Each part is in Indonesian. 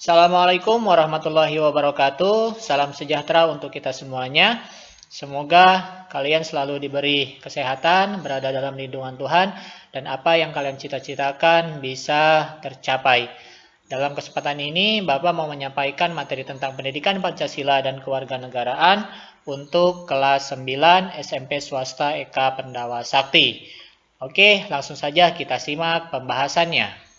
Assalamualaikum warahmatullahi wabarakatuh. Salam sejahtera untuk kita semuanya. Semoga kalian selalu diberi kesehatan, berada dalam lindungan Tuhan, dan apa yang kalian cita-citakan bisa tercapai. Dalam kesempatan ini, Bapak mau menyampaikan materi tentang pendidikan Pancasila dan kewarganegaraan untuk kelas 9 SMP Swasta Eka Pendawa Sakti. Oke, langsung saja kita simak pembahasannya.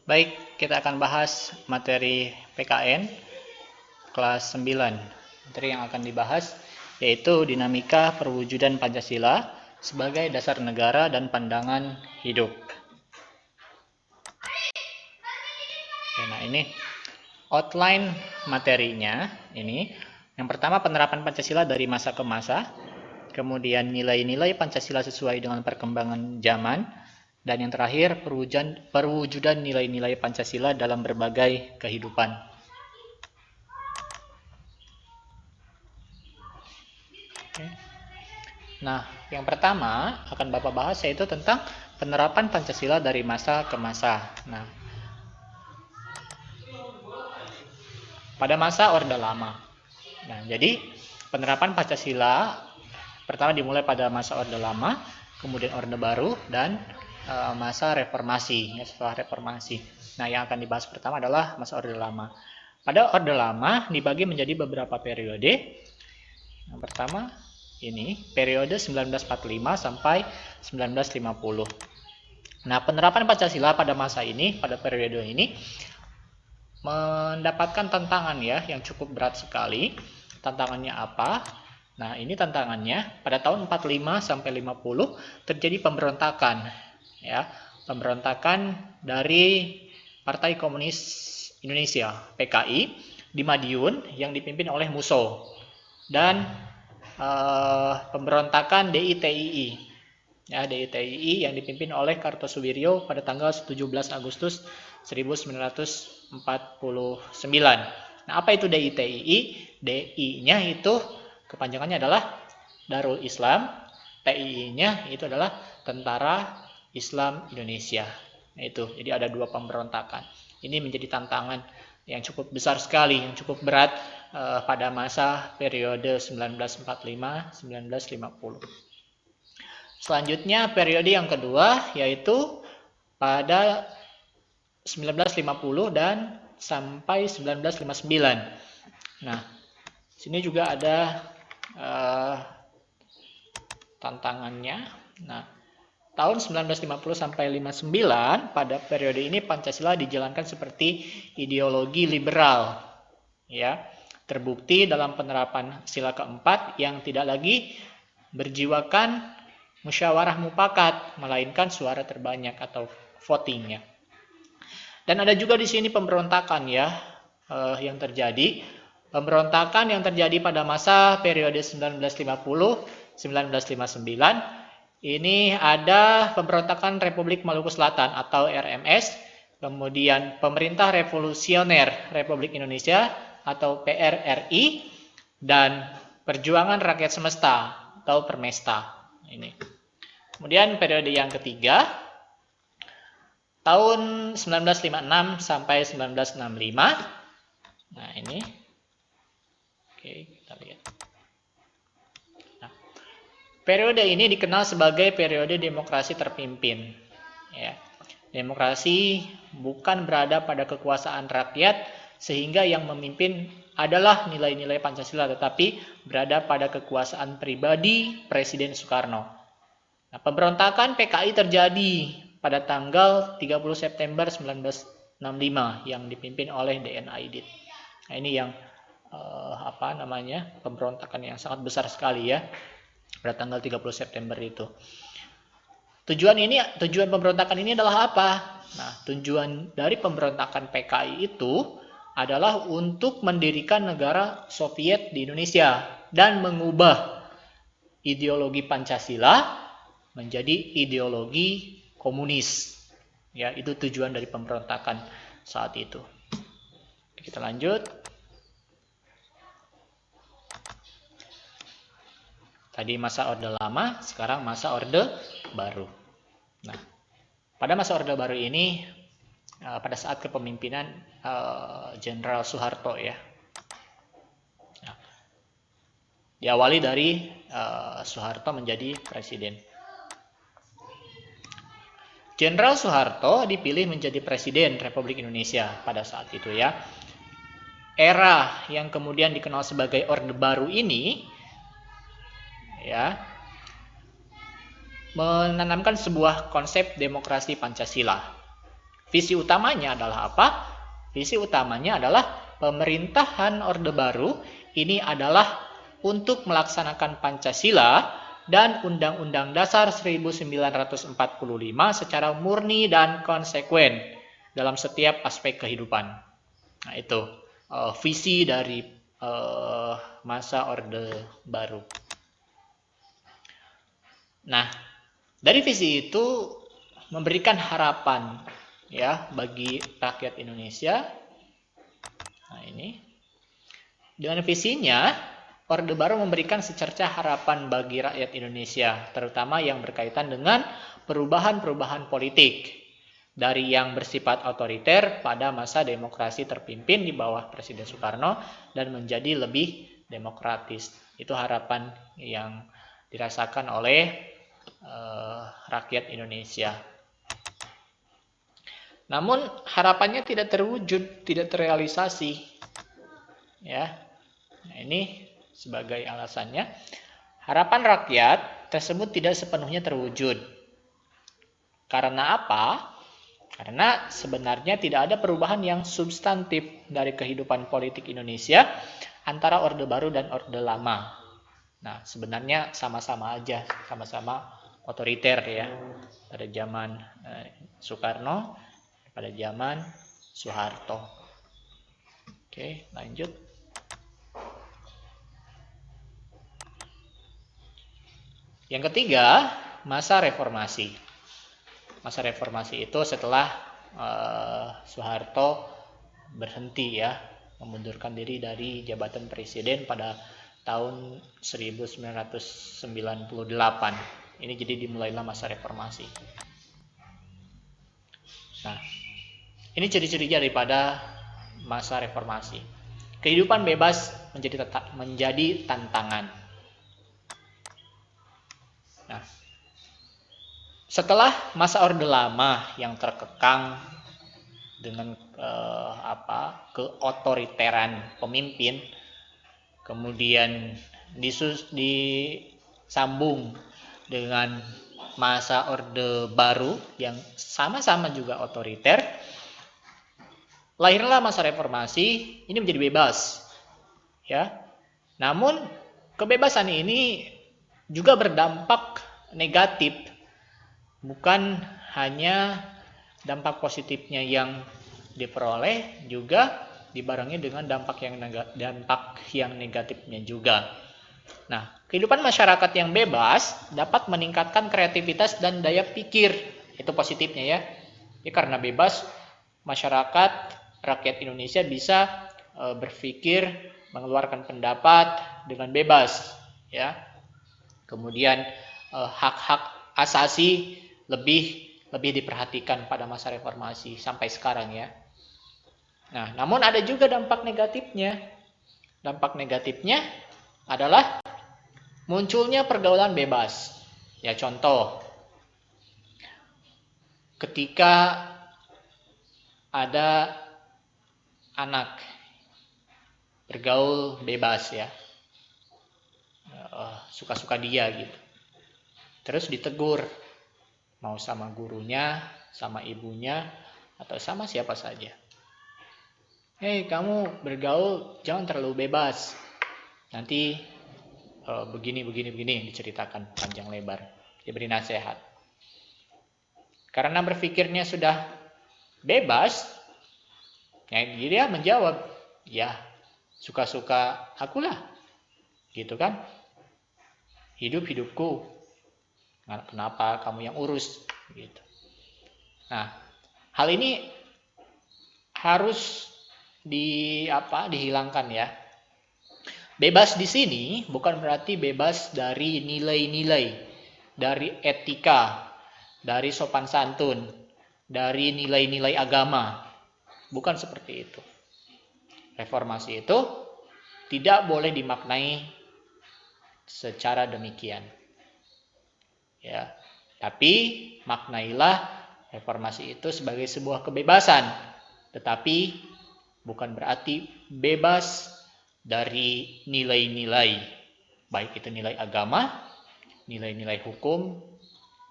Baik, kita akan bahas materi PKN kelas 9. Materi yang akan dibahas yaitu dinamika perwujudan Pancasila sebagai dasar negara dan pandangan hidup. Nah, ini outline materinya ini. Yang pertama, penerapan Pancasila dari masa ke masa. Kemudian nilai-nilai Pancasila sesuai dengan perkembangan zaman. Dan yang terakhir, perwujudan nilai-nilai Pancasila dalam berbagai kehidupan. Nah, yang pertama akan Bapak bahas yaitu tentang penerapan Pancasila dari masa ke masa. Nah, pada masa Orde Lama. Nah, jadi penerapan Pancasila pertama dimulai pada masa Orde Lama, kemudian Orde Baru, dan masa reformasi, setelah reformasi. Nah, yang akan dibahas pertama adalah masa Orde Lama. Pada Orde Lama dibagi menjadi beberapa periode. Yang pertama ini periode 1945 sampai 1950. Nah, penerapan Pancasila pada masa ini, pada periode ini mendapatkan tantangan ya yang cukup berat sekali. Tantangannya apa? Nah, ini tantangannya pada tahun 45 sampai 50 terjadi pemberontakan ya, pemberontakan dari Partai Komunis Indonesia (PKI) di Madiun yang dipimpin oleh Musso dan pemberontakan DITII ya, DITII yang dipimpin oleh Kartosuwiryo pada tanggal 17 Agustus 1949. Nah, apa itu DITII? DI-nya itu kepanjangannya adalah Darul Islam, TII-nya itu adalah Tentara Islam Indonesia. Nah, itu. Jadi ada dua pemberontakan. Ini menjadi tantangan yang cukup besar sekali, yang cukup berat pada masa periode 1945-1950. Selanjutnya periode yang kedua yaitu pada 1950 dan sampai 1959. Nah, sini juga ada tantangannya. Nah, tahun 1950 sampai 59 pada periode ini Pancasila dijalankan seperti ideologi liberal. Ya, terbukti dalam penerapan sila keempat yang tidak lagi berjiwakan musyawarah mufakat, melainkan suara terbanyak atau votingnya. Dan ada juga di sini pemberontakan ya yang terjadi. Pemberontakan yang terjadi pada masa periode 1950-1959 ini ada pemberontakan Republik Maluku Selatan atau RMS, kemudian Pemerintah Revolusioner Republik Indonesia atau PRRI, dan Perjuangan Rakyat Semesta atau Permesta. Ini. Kemudian periode yang ketiga tahun 1956 sampai 1965. Nah, ini. Oke, kita lihat. Nah, periode ini dikenal sebagai periode demokrasi terpimpin. Ya. Demokrasi bukan berada pada kekuasaan rakyat sehingga yang memimpin adalah nilai-nilai Pancasila, tetapi berada pada kekuasaan pribadi Presiden Soekarno. Nah, pemberontakan PKI terjadi pada tanggal 30 September 1965 yang dipimpin oleh DN Aidit. Nah, ini yang pemberontakan yang sangat besar sekali ya pada tanggal 30 September itu. Tujuan pemberontakan ini adalah apa? Nah, tujuan dari pemberontakan PKI itu adalah untuk mendirikan negara Soviet di Indonesia dan mengubah ideologi Pancasila menjadi ideologi komunis. Ya, itu tujuan dari pemberontakan saat itu. Kita lanjut. Tadi masa Orde Lama, sekarang masa Orde Baru. Nah, pada masa Orde Baru ini, pada saat kepemimpinan Jenderal Soeharto ya, diawali dari Soeharto menjadi presiden. Jenderal Soeharto dipilih menjadi presiden Republik Indonesia pada saat itu ya. Era yang kemudian dikenal sebagai Orde Baru ini ya menanamkan sebuah konsep demokrasi Pancasila. Visi utamanya adalah apa? Visi utamanya adalah pemerintahan Orde Baru ini adalah untuk melaksanakan Pancasila dan Undang-Undang Dasar 1945 secara murni dan konsekuen dalam setiap aspek kehidupan. Nah, itu visi dari masa Orde Baru. Nah, dari visi itu memberikan harapan ya bagi rakyat Indonesia. Nah, ini dengan visinya Orde Baru memberikan secercah harapan bagi rakyat Indonesia, terutama yang berkaitan dengan perubahan-perubahan politik dari yang bersifat otoriter pada masa demokrasi terpimpin di bawah Presiden Soekarno dan menjadi lebih demokratis. Itu harapan yang dirasakan oleh rakyat Indonesia. Namun harapannya tidak terwujud, tidak terrealisasi. Ya. Nah, ini sebagai alasannya, harapan rakyat tersebut tidak sepenuhnya terwujud. Karena apa? Karena sebenarnya tidak ada perubahan yang substantif dari kehidupan politik Indonesia antara Orde Baru dan Orde Lama. Nah, sebenarnya sama-sama aja, sama-sama otoriter ya. Pada zaman Soekarno, pada zaman Soeharto. Oke, lanjut. Yang ketiga, masa reformasi. Masa reformasi itu setelah Soeharto berhenti ya, memundurkan diri dari jabatan presiden pada tahun 1998. Ini jadi dimulailah masa reformasi. Nah, ini ciri-cirinya daripada masa reformasi. Kehidupan bebas menjadi tantangan. Nah, setelah masa Orde Lama yang terkekang dengan keotoriteran pemimpin, kemudian disambung dengan masa Orde Baru yang sama-sama juga otoriter, lahirlah masa reformasi. Ini menjadi bebas ya. Namun kebebasan ini juga berdampak negatif, bukan hanya dampak positifnya yang diperoleh, juga dibarengi dengan dampak yang negatifnya juga. Nah, kehidupan masyarakat yang bebas dapat meningkatkan kreativitas dan daya pikir. Itu positifnya ya. Jadi karena bebas, masyarakat, rakyat Indonesia bisa berpikir, mengeluarkan pendapat dengan bebas ya. Kemudian hak-hak asasi lebih diperhatikan pada masa reformasi sampai sekarang ya. Nah, namun ada juga dampak negatifnya. Dampak negatifnya adalah munculnya pergaulan bebas. Ya, contoh, ketika ada anak bergaul bebas ya, suka-suka dia gitu, terus ditegur, mau sama gurunya, sama ibunya, atau sama siapa saja. Hei, kamu bergaul jangan terlalu bebas, nanti begini diceritakan panjang lebar, diberi nasihat. Karena berpikirnya sudah bebas, ya dia menjawab, ya suka-suka akulah, gitu kan? Hidupku, kenapa kamu yang urus, gitu. Nah, hal ini harus dihilangkan ya. Bebas di sini bukan berarti bebas dari nilai-nilai dari etika, dari sopan santun, dari nilai-nilai agama. Bukan seperti itu. Reformasi itu tidak boleh dimaknai secara demikian. Ya, tapi maknailah reformasi itu sebagai sebuah kebebasan, tetapi bukan berarti bebas dari nilai-nilai, baik itu nilai agama, nilai-nilai hukum,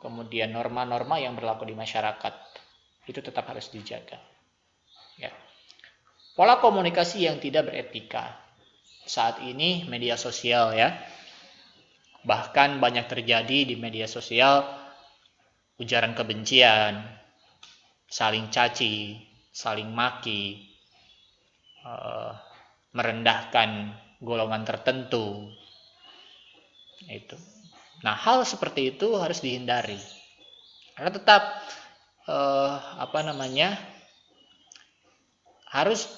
kemudian norma-norma yang berlaku di masyarakat. Itu tetap harus dijaga. Ya. Pola komunikasi yang tidak beretika. Saat ini media sosial ya. Bahkan banyak terjadi di media sosial ujaran kebencian, saling caci, saling maki, merendahkan golongan tertentu. Itu. Nah, hal seperti itu harus dihindari. Karena tetap harus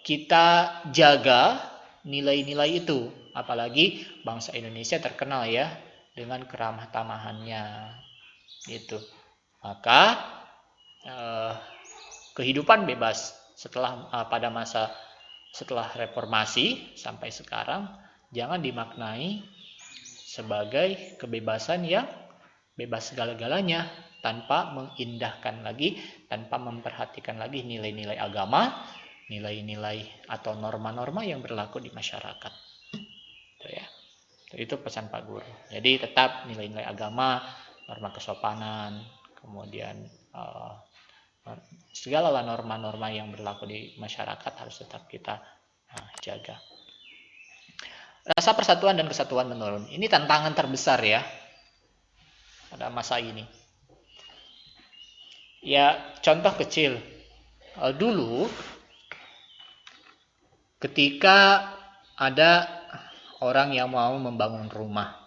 kita jaga nilai-nilai itu. Apalagi bangsa Indonesia terkenal ya dengan keramah tamahannya. Gitu. Maka kehidupan bebas pada masa setelah reformasi sampai sekarang jangan dimaknai sebagai kebebasan yang bebas segala-galanya, tanpa mengindahkan lagi, tanpa memperhatikan lagi nilai-nilai agama, nilai-nilai atau norma-norma yang berlaku di masyarakat. Itu ya. Itu pesan Pak Guru. Jadi tetap nilai-nilai agama, norma kesopanan, kemudian segala norma-norma yang berlaku di masyarakat harus tetap kita jaga. Rasa persatuan dan kesatuan menurun. Ini tantangan terbesar ya pada masa ini. Ya, contoh kecil. Dulu ketika ada orang yang mau membangun rumah,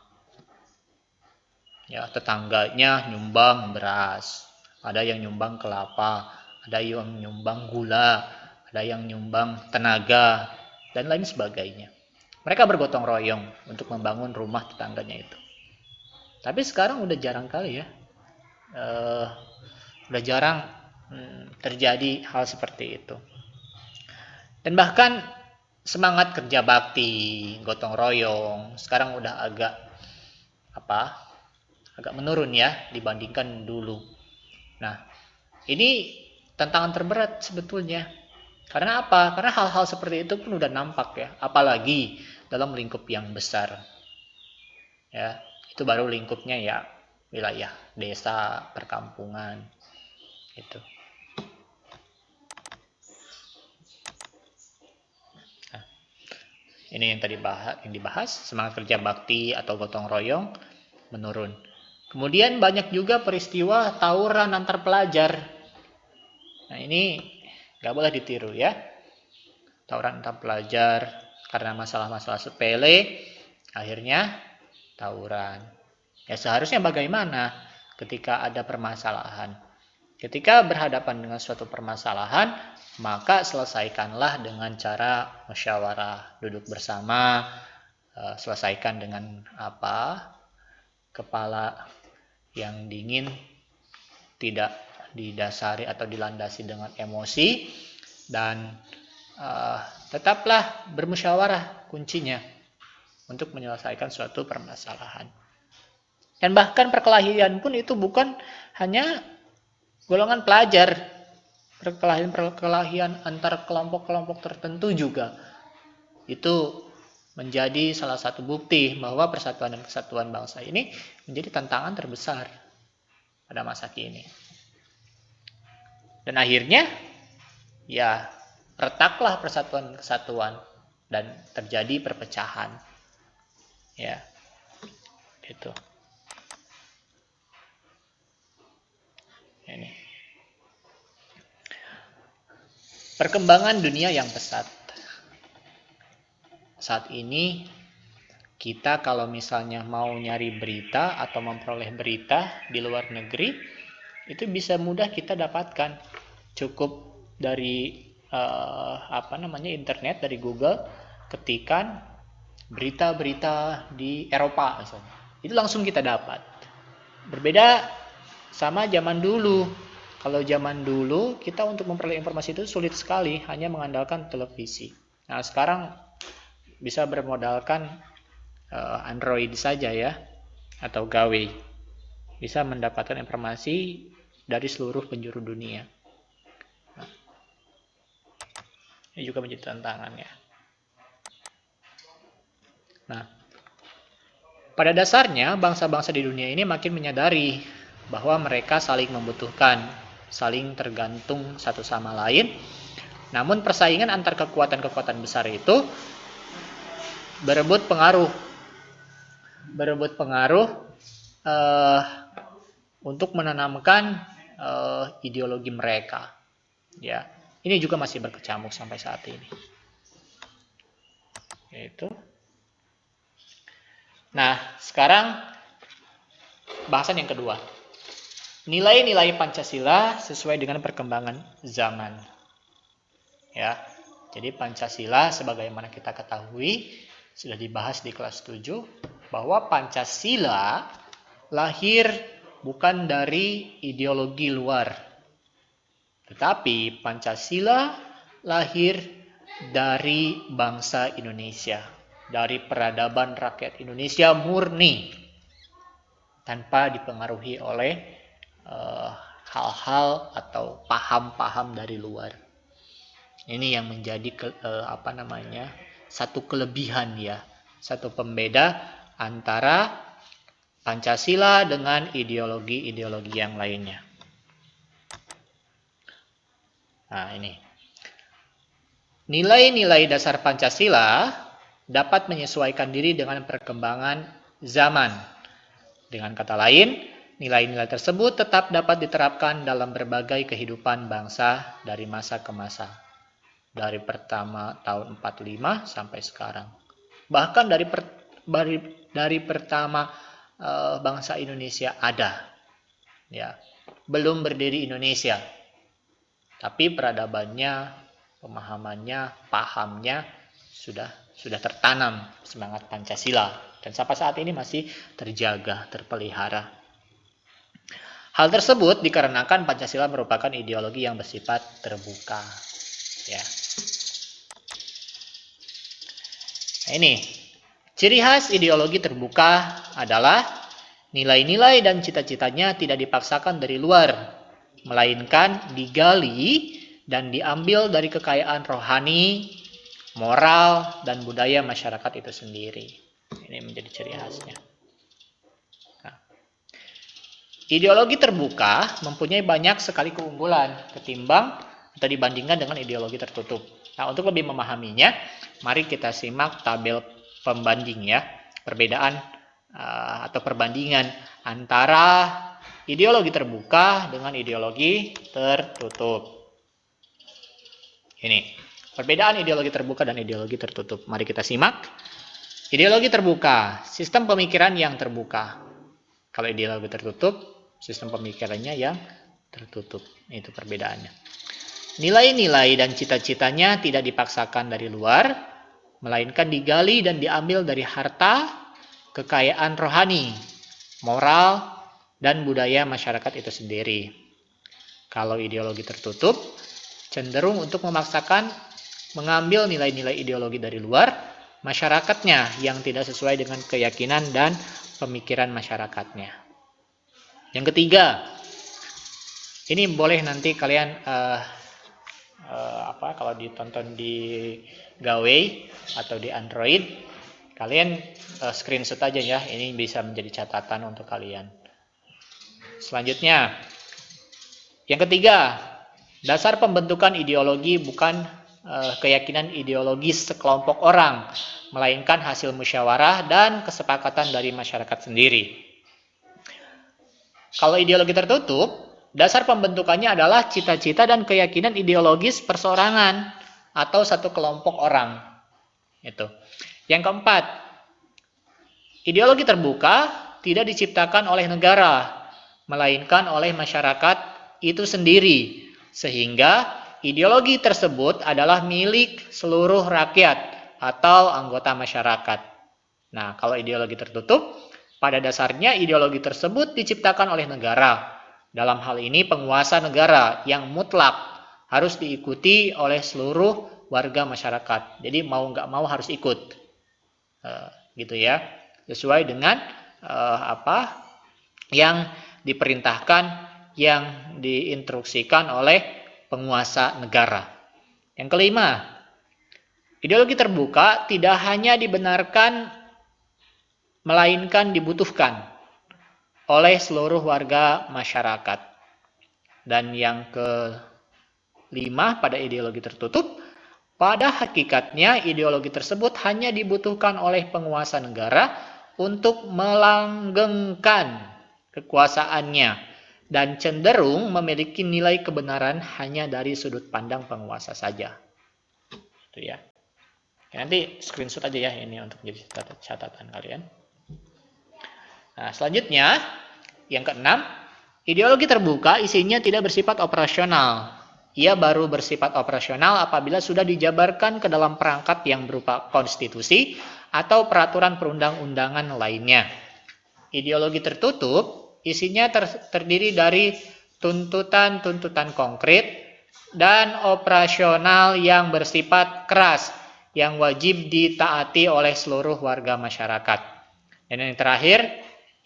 ya tetangganya nyumbang beras, ada yang nyumbang kelapa, ada yang nyumbang gula, ada yang nyumbang tenaga, dan lain sebagainya. Mereka bergotong royong untuk membangun rumah tetangganya itu. Tapi sekarang udah jarang kali ya, udah jarang terjadi hal seperti itu. Dan bahkan semangat kerja bakti, gotong royong, sekarang udah agak menurun ya dibandingkan dulu. Nah, ini tantangan terberat sebetulnya. Karena apa? Karena hal-hal seperti itu pun udah nampak ya, apalagi dalam lingkup yang besar. Ya, itu baru lingkupnya ya wilayah desa, perkampungan itu. Nah, ini yang tadi dibahas, semangat kerja bakti atau gotong royong menurun. Kemudian banyak juga peristiwa tawuran antar pelajar. Nah, ini nggak boleh ditiru ya. Tawuran antar pelajar karena masalah-masalah sepele, akhirnya tawuran. Ya seharusnya bagaimana ketika ada permasalahan? Ketika berhadapan dengan suatu permasalahan, maka selesaikanlah dengan cara musyawarah, duduk bersama, selesaikan dengan kepala yang dingin, tidak didasari atau dilandasi dengan emosi, dan tetaplah bermusyawarah kuncinya untuk menyelesaikan suatu permasalahan. Dan bahkan perkelahian pun itu bukan hanya golongan pelajar, perkelahian antar kelompok-kelompok tertentu juga itu menjadi salah satu bukti bahwa persatuan dan kesatuan bangsa ini menjadi tantangan terbesar pada masa kini. Dan akhirnya ya retaklah persatuan dan kesatuan dan terjadi perpecahan. Ya. Gitu. Ini. Perkembangan dunia yang pesat. Saat ini kita kalau misalnya mau nyari berita atau memperoleh berita di luar negeri, itu bisa mudah kita dapatkan. Cukup dari internet, dari Google, ketikan berita-berita di Eropa misalnya. Itu langsung kita dapat. Berbeda sama zaman dulu. Kalau zaman dulu kita untuk memperoleh informasi itu sulit sekali, hanya mengandalkan televisi. Nah, sekarang bisa bermodalkan Android saja ya, atau Gawai. Bisa mendapatkan informasi dari seluruh penjuru dunia. Nah, ini juga menjadi tantangan ya. Nah, pada dasarnya bangsa-bangsa di dunia ini makin menyadari bahwa mereka saling membutuhkan, saling tergantung satu sama lain. Namun persaingan antar kekuatan-kekuatan besar itu berebut pengaruh untuk menanamkan ideologi mereka. Ya, ini juga masih berkecamuk sampai saat ini. Itu. Nah, sekarang bahasan yang kedua. Nilai-nilai Pancasila sesuai dengan perkembangan zaman. Ya. Jadi Pancasila sebagaimana kita ketahui sudah dibahas di kelas 7 bahwa Pancasila lahir bukan dari ideologi luar. Tetapi Pancasila lahir dari bangsa Indonesia, dari peradaban rakyat Indonesia murni, tanpa dipengaruhi oleh hal-hal atau paham-paham dari luar. Ini yang menjadi satu kelebihan ya, satu pembeda antara Pancasila dengan ideologi-ideologi yang lainnya. Nah, ini. Nilai-nilai dasar Pancasila dapat menyesuaikan diri dengan perkembangan zaman. Dengan kata lain, nilai-nilai tersebut tetap dapat diterapkan dalam berbagai kehidupan bangsa dari masa ke masa. Dari pertama tahun 45 sampai sekarang. Bahkan dari pertama bangsa Indonesia ada. Ya, belum berdiri Indonesia. Tapi peradabannya, pemahamannya, pahamnya sudah tertanam semangat Pancasila. Dan sampai saat ini masih terjaga, terpelihara. Hal tersebut dikarenakan Pancasila merupakan ideologi yang bersifat terbuka. Ya. Nah, ini ciri khas ideologi terbuka adalah nilai-nilai dan cita-citanya tidak dipaksakan dari luar, melainkan digali dan diambil dari kekayaan rohani, moral, dan budaya masyarakat itu sendiri. Ini menjadi ciri khasnya. Nah, ideologi terbuka mempunyai banyak sekali keunggulan ketimbang atau dibandingkan dengan ideologi tertutup. Nah, untuk lebih memahaminya, mari kita simak tabel pembanding ya, perbedaan atau perbandingan antara ideologi terbuka dengan ideologi tertutup. Ini, perbedaan ideologi terbuka dan ideologi tertutup. Mari kita simak. Ideologi terbuka, sistem pemikiran yang terbuka. Kalau ideologi tertutup, sistem pemikirannya yang tertutup. Itu perbedaannya. Nilai-nilai dan cita-citanya tidak dipaksakan dari luar, melainkan digali dan diambil dari harta, kekayaan rohani, moral, dan budaya masyarakat itu sendiri. Kalau ideologi tertutup, cenderung untuk memaksakan mengambil nilai-nilai ideologi dari luar, masyarakatnya yang tidak sesuai dengan keyakinan dan pemikiran masyarakatnya. Yang ketiga, ini boleh nanti kalian kalau ditonton di Gawai atau di Android, kalian screenshot aja ya. Ini bisa menjadi catatan untuk kalian. Selanjutnya, yang ketiga, dasar pembentukan ideologi bukan keyakinan ideologis sekelompok orang, melainkan hasil musyawarah dan kesepakatan dari masyarakat sendiri. Kalau ideologi tertutup, dasar pembentukannya adalah cita-cita dan keyakinan ideologis perseorangan atau satu kelompok orang. Itu. Yang keempat, ideologi terbuka tidak diciptakan oleh negara, melainkan oleh masyarakat itu sendiri. Sehingga ideologi tersebut adalah milik seluruh rakyat atau anggota masyarakat. Nah, kalau ideologi tertutup, Pada dasarnya ideologi tersebut diciptakan oleh negara. Dalam hal ini penguasa negara yang mutlak harus diikuti oleh seluruh warga masyarakat. Jadi mau nggak mau harus ikut, gitu ya. Sesuai dengan apa yang diperintahkan, yang diinstruksikan oleh penguasa negara. Yang kelima, ideologi terbuka tidak hanya dibenarkan melainkan dibutuhkan oleh seluruh warga masyarakat. Dan yang kelima, pada ideologi tertutup, pada hakikatnya ideologi tersebut hanya dibutuhkan oleh penguasa negara untuk melanggengkan kekuasaannya dan cenderung memiliki nilai kebenaran hanya dari sudut pandang penguasa saja. Itu ya. Nanti screenshot aja ya ini untuk jadi catatan kalian. Nah, selanjutnya, yang keenam, ideologi terbuka isinya tidak bersifat operasional. Ia baru bersifat operasional apabila sudah dijabarkan ke dalam perangkat yang berupa konstitusi atau peraturan perundang-undangan lainnya. Ideologi tertutup isinya terdiri dari tuntutan-tuntutan konkret dan operasional yang bersifat keras yang wajib ditaati oleh seluruh warga masyarakat. Dan yang terakhir,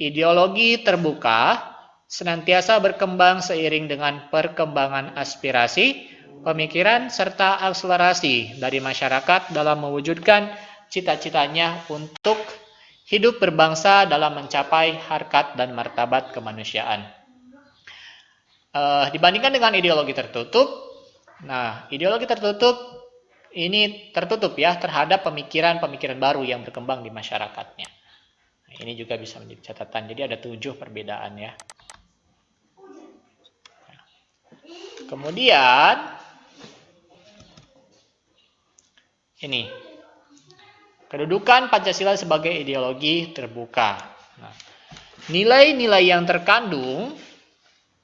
ideologi terbuka senantiasa berkembang seiring dengan perkembangan aspirasi, pemikiran, serta akselerasi dari masyarakat dalam mewujudkan cita-citanya untuk hidup berbangsa dalam mencapai harkat dan martabat kemanusiaan. Dibandingkan dengan ideologi tertutup, nah ideologi tertutup ini tertutup ya terhadap pemikiran-pemikiran baru yang berkembang di masyarakatnya. Nah, ini juga bisa menjadi catatan. Jadi ada 7 perbedaan ya. Kemudian ini kedudukan Pancasila sebagai ideologi terbuka. Nah, nilai-nilai yang terkandung,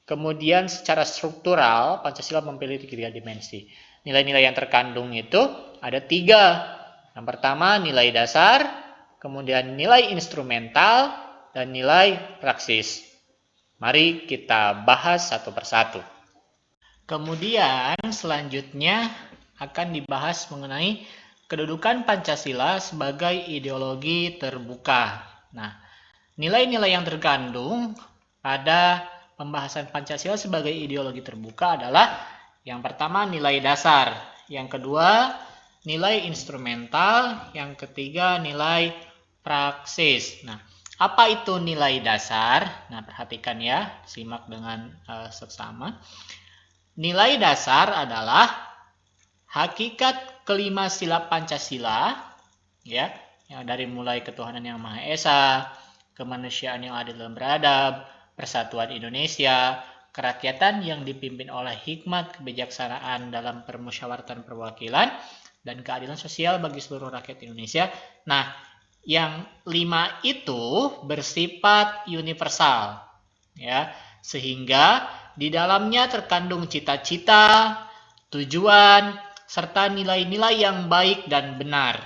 kemudian secara struktural Pancasila memiliki 3 dimensi. Nilai-nilai yang terkandung itu ada 3. Yang pertama nilai dasar, kemudian nilai instrumental, dan nilai praksis. Mari kita bahas satu persatu. Kemudian selanjutnya akan dibahas mengenai kedudukan Pancasila sebagai ideologi terbuka. Nah, nilai-nilai yang terkandung pada pembahasan Pancasila sebagai ideologi terbuka adalah yang pertama nilai dasar, yang kedua nilai instrumental, yang ketiga nilai praksis. Nah, apa itu nilai dasar? Nah, perhatikan ya, simak dengan seksama. Nilai dasar adalah hakikat kelima sila Pancasila, ya, yang dari mulai ketuhanan yang Maha Esa, kemanusiaan yang adil dan beradab, persatuan Indonesia, kerakyatan yang dipimpin oleh hikmat kebijaksanaan dalam permusyawaratan perwakilan, dan keadilan sosial bagi seluruh rakyat Indonesia. Nah, yang 5 itu bersifat universal, ya, sehingga di dalamnya terkandung cita-cita, tujuan, serta nilai-nilai yang baik dan benar.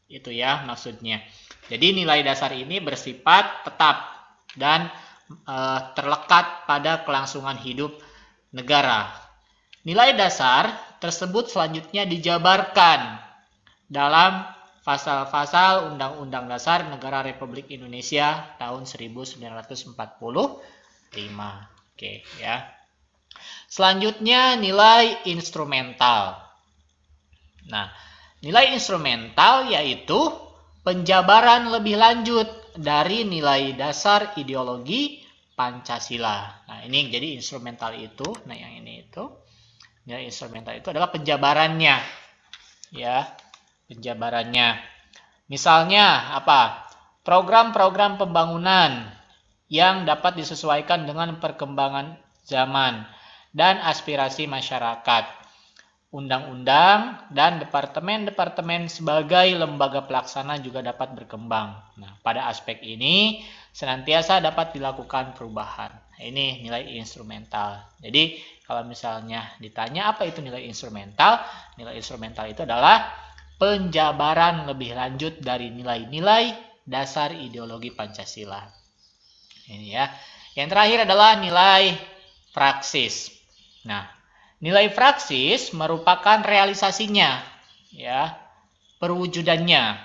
Itu ya maksudnya. Jadi nilai dasar ini bersifat tetap dan terlekat pada kelangsungan hidup negara. Nilai dasar tersebut selanjutnya dijabarkan dalam pasal-pasal Undang-Undang Dasar Negara Republik Indonesia tahun 1945. Oke, ya. Selanjutnya nilai instrumental. Nah, nilai instrumental yaitu penjabaran lebih lanjut dari nilai dasar ideologi Pancasila. Nah, ini jadi instrumental itu. Nah, yang ini itu nilai instrumental itu adalah penjabarannya, ya, penjabarannya. Misalnya apa? Program-program pembangunan yang dapat disesuaikan dengan perkembangan zaman dan aspirasi masyarakat. Undang-undang dan departemen-departemen sebagai lembaga pelaksana juga dapat berkembang. Nah, pada aspek ini senantiasa dapat dilakukan perubahan. Ini nilai instrumental. Jadi, kalau misalnya ditanya apa itu nilai instrumental itu adalah penjabaran lebih lanjut dari nilai-nilai dasar ideologi Pancasila. Ini ya. Yang terakhir adalah nilai praksis. Nah, nilai praksis merupakan realisasinya, ya, perwujudannya,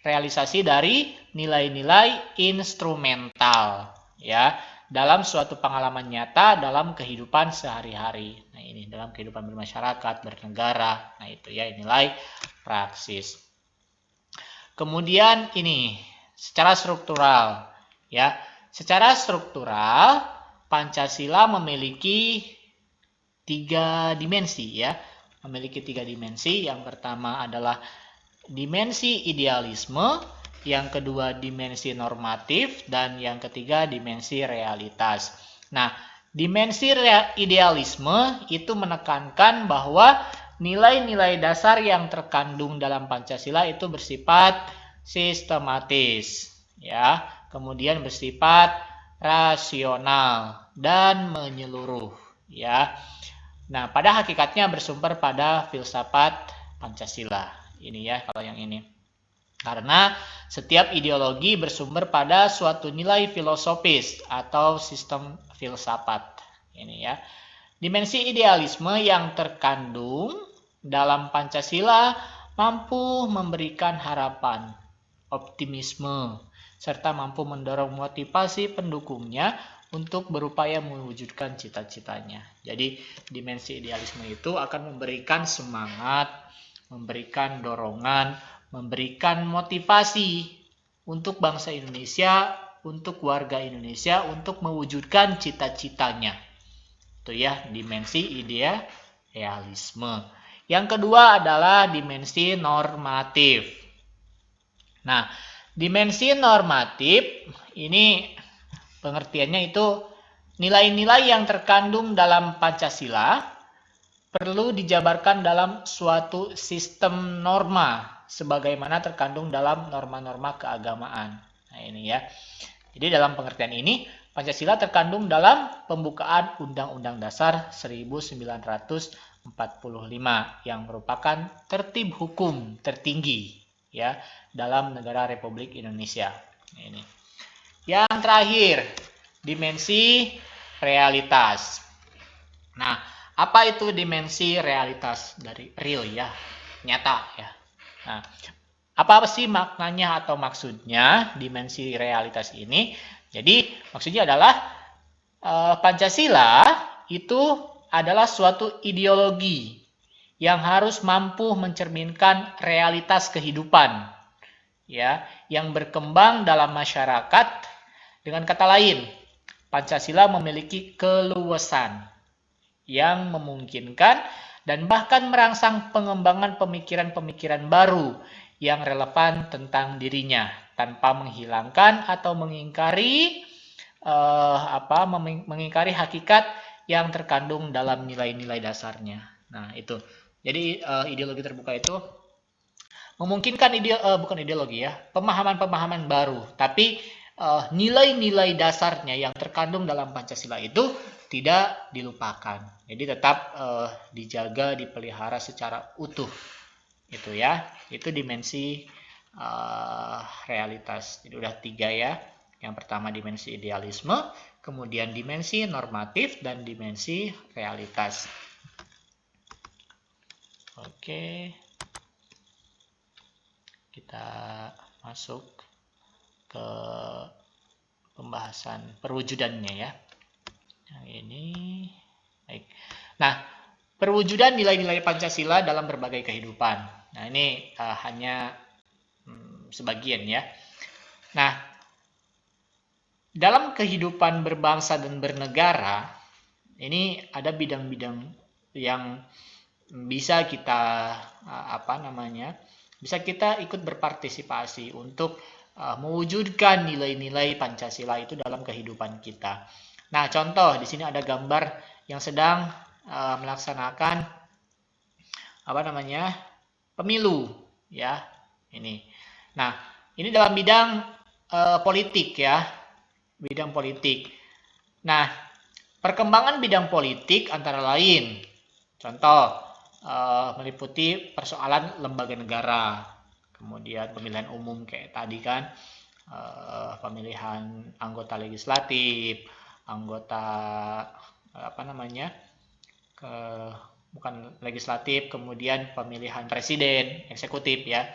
realisasi dari nilai-nilai instrumental, ya, dalam suatu pengalaman nyata dalam kehidupan sehari-hari. Nah, ini dalam kehidupan bermasyarakat, bernegara. Nah, itu ya nilai praksis. Kemudian ini secara struktural, ya. Secara struktural Pancasila memiliki 3 dimensi, ya. Memiliki 3 dimensi. Yang pertama adalah dimensi idealisme, yang kedua dimensi normatif, dan yang ketiga dimensi realitas. Nah, dimensi idealisme itu menekankan bahwa nilai-nilai dasar yang terkandung dalam Pancasila itu bersifat sistematis, ya, kemudian bersifat rasional dan menyeluruh, ya. Nah, pada hakikatnya bersumber pada filsafat Pancasila. Ini ya, kalau yang ini. Karena setiap ideologi bersumber pada suatu nilai filosofis atau sistem filsafat. Ini ya. Dimensi idealisme yang terkandung dalam Pancasila mampu memberikan harapan, optimisme, serta mampu mendorong motivasi pendukungnya untuk berupaya mewujudkan cita-citanya. Jadi dimensi idealisme itu akan memberikan semangat, memberikan dorongan, memberikan motivasi untuk bangsa Indonesia, untuk warga Indonesia, untuk mewujudkan cita-citanya. Itu ya dimensi idealisme. Yang kedua adalah dimensi normatif. Nah, dimensi normatif ini pengertiannya itu nilai-nilai yang terkandung dalam Pancasila perlu dijabarkan dalam suatu sistem norma sebagaimana terkandung dalam norma-norma keagamaan. Nah, ini ya. Jadi dalam pengertian ini Pancasila terkandung dalam pembukaan Undang-Undang Dasar 1945 yang merupakan tertib hukum tertinggi, ya, dalam negara Republik Indonesia. Nah, ini. Yang terakhir, dimensi realitas. Nah, apa itu dimensi realitas dari real, ya, nyata, ya. Nah, apa sih maknanya atau maksudnya dimensi realitas ini? Jadi maksudnya adalah Pancasila itu adalah suatu ideologi yang harus mampu mencerminkan realitas kehidupan, ya, yang berkembang dalam masyarakat. Dengan kata lain, Pancasila memiliki keluasan yang memungkinkan dan bahkan merangsang pengembangan pemikiran-pemikiran baru yang relevan tentang dirinya tanpa menghilangkan atau mengingkari mengingkari hakikat yang terkandung dalam nilai-nilai dasarnya. Nah, itu. Jadi ideologi terbuka itu memungkinkan bukan ideologi, ya, pemahaman-pemahaman baru, tapi nilai-nilai dasarnya yang terkandung dalam Pancasila itu tidak dilupakan. Jadi tetap dijaga, dipelihara secara utuh. Itu ya, itu dimensi realitas. Jadi udah 3 ya. Yang pertama dimensi idealisme, kemudian dimensi normatif, dan dimensi realitas. Oke. Kita masuk ke pembahasan perwujudannya, ya. Yang ini baik. Nah, perwujudan nilai-nilai Pancasila dalam berbagai kehidupan. Nah, ini hanya sebagian, ya. Nah, dalam kehidupan berbangsa dan bernegara, ini ada bidang-bidang yang bisa kita bisa kita ikut berpartisipasi untuk mewujudkan nilai-nilai Pancasila itu dalam kehidupan kita. Nah, contoh di sini ada gambar yang sedang melaksanakan pemilu, ya. Ini. Nah, ini dalam bidang politik, ya. Bidang politik. Nah, perkembangan bidang politik antara lain, contoh meliputi persoalan lembaga negara, kemudian pemilihan umum kayak tadi kan, pemilihan anggota legislatif, anggota apa namanya, bukan legislatif, kemudian pemilihan presiden, eksekutif ya,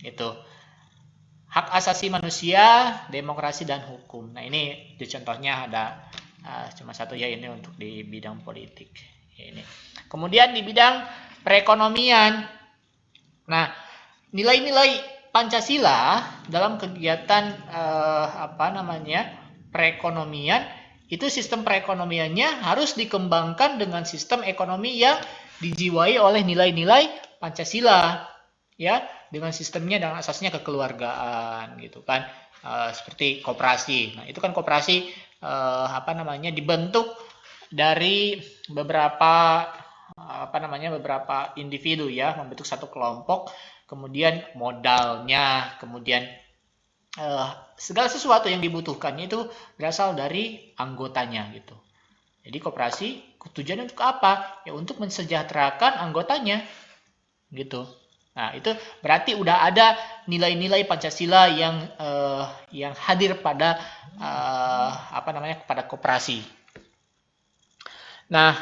itu hak asasi manusia, demokrasi dan hukum. Nah ini di contohnya ada cuma satu ya, ini untuk di bidang politik. Ini. Kemudian di bidang perekonomian, nah nilai-nilai Pancasila dalam kegiatan perekonomian itu, sistem perekonomiannya harus dikembangkan dengan sistem ekonomi yang dijiwai oleh nilai-nilai Pancasila, ya, dengan sistemnya dan asasnya kekeluargaan gitu kan, seperti koperasi. Nah itu kan koperasi dibentuk dari beberapa beberapa individu ya, membentuk satu kelompok, kemudian modalnya, kemudian segala sesuatu yang dibutuhkannya itu berasal dari anggotanya gitu. Jadi koperasi tujuannya untuk apa? Ya untuk mensejahterakan anggotanya gitu. Nah itu berarti udah ada nilai-nilai Pancasila yang hadir pada pada koperasi. Nah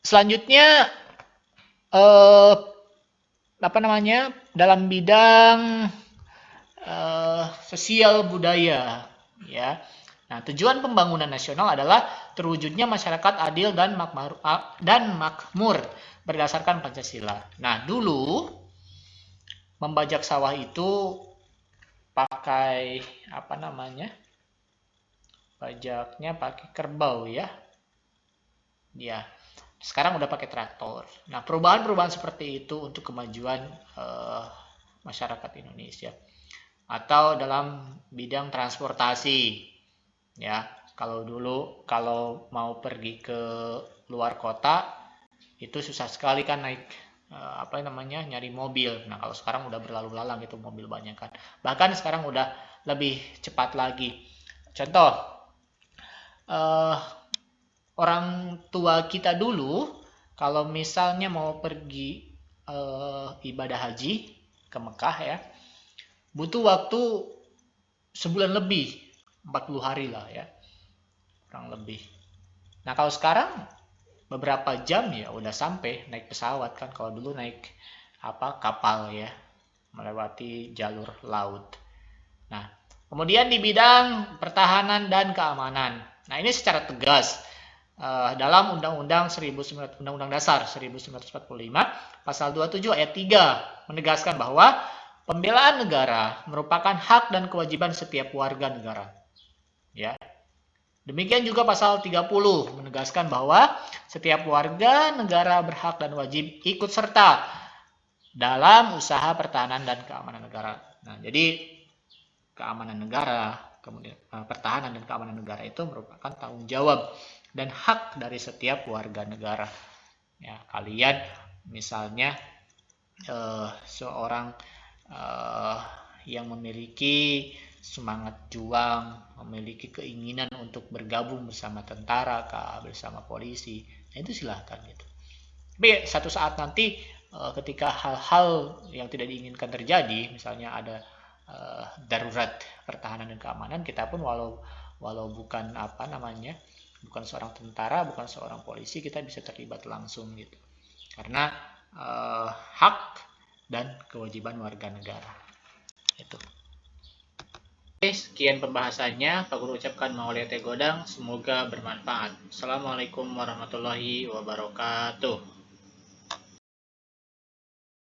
selanjutnya dalam bidang sosial budaya ya. Nah, tujuan pembangunan nasional adalah terwujudnya masyarakat adil dan makmur berdasarkan Pancasila. Nah, dulu membajak sawah itu pakai bajaknya pakai kerbau ya. Ya. Sekarang udah pakai traktor. Nah, perubahan-perubahan seperti itu untuk kemajuan masyarakat Indonesia. Atau dalam bidang transportasi, ya. Kalau dulu kalau mau pergi ke luar kota itu susah sekali kan naik nyari mobil. Nah, kalau sekarang udah berlalu lalang itu mobil banyak kan. Bahkan sekarang udah lebih cepat lagi. Contoh, orang tua kita dulu kalau misalnya mau pergi ibadah haji ke Mekah ya, butuh waktu sebulan lebih, 40 hari lah ya, kurang lebih. Nah kalau sekarang beberapa jam ya udah sampai, naik pesawat kan. Kalau dulu naik kapal ya, melewati jalur laut. Nah kemudian di bidang pertahanan dan keamanan, nah ini secara tegas dalam Undang-Undang Dasar 1945 pasal 27 ayat 3 menegaskan bahwa pembelaan negara merupakan hak dan kewajiban setiap warga negara. Ya. Demikian juga pasal 30 menegaskan bahwa setiap warga negara berhak dan wajib ikut serta dalam usaha pertahanan dan keamanan negara. Nah, jadi keamanan negara, kemudian pertahanan dan keamanan negara itu merupakan tanggung jawab dan hak dari setiap warga negara. Ya, kalian misalnya seorang yang memiliki semangat juang, memiliki keinginan untuk bergabung bersama tentara, bersama polisi, nah itu silahkan gitu. Tapi satu saat nanti ketika hal-hal yang tidak diinginkan terjadi, misalnya ada darurat pertahanan dan keamanan, kita pun walau bukan bukan seorang tentara, bukan seorang polisi, kita bisa terlibat langsung gitu. Karena hak dan kewajiban warga negara. Itu. Oke, sekian pembahasannya. Pak Guru ucapkan maulid godang, semoga bermanfaat. Assalamualaikum warahmatullahi wabarakatuh.